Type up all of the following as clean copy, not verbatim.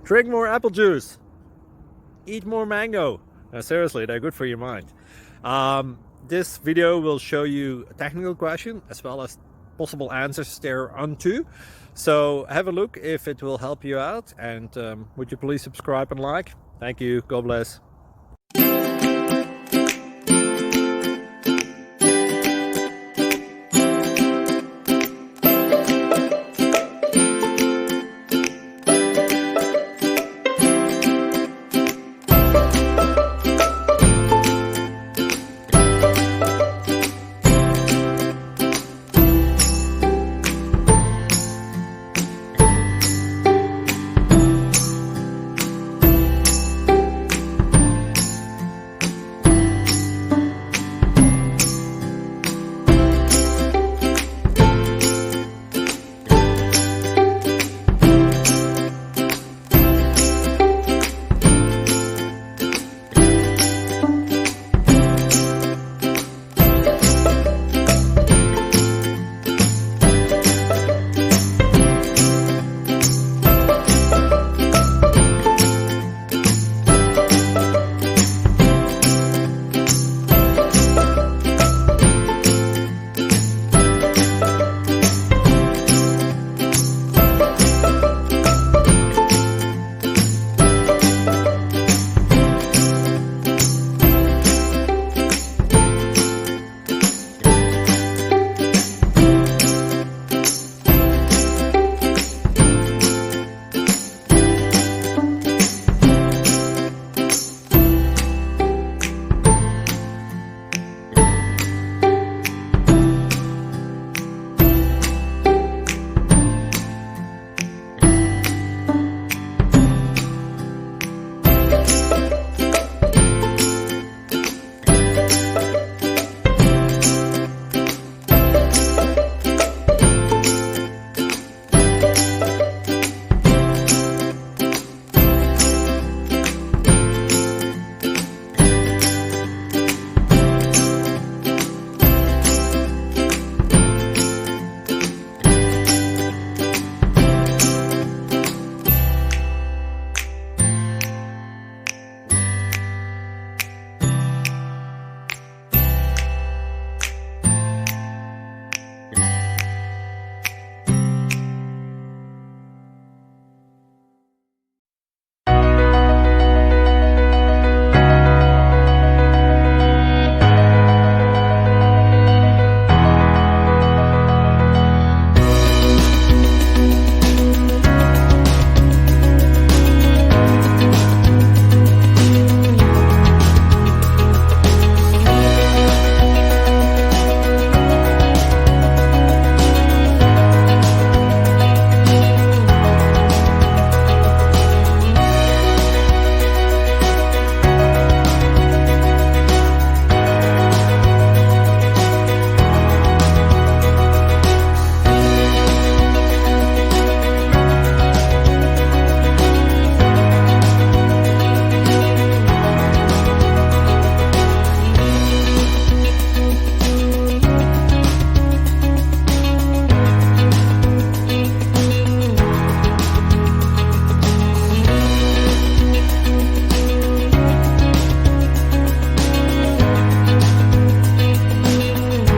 Drink more apple juice. Eat more mango. No, seriously, they're good for your mind. This video will show you a technical question as well as possible answers thereunto. So have a look if it will help you out, and would you please subscribe and like? Thank you. God bless.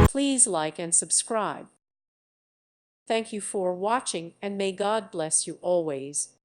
Please like and subscribe. Thank you for watching, and may God bless you always.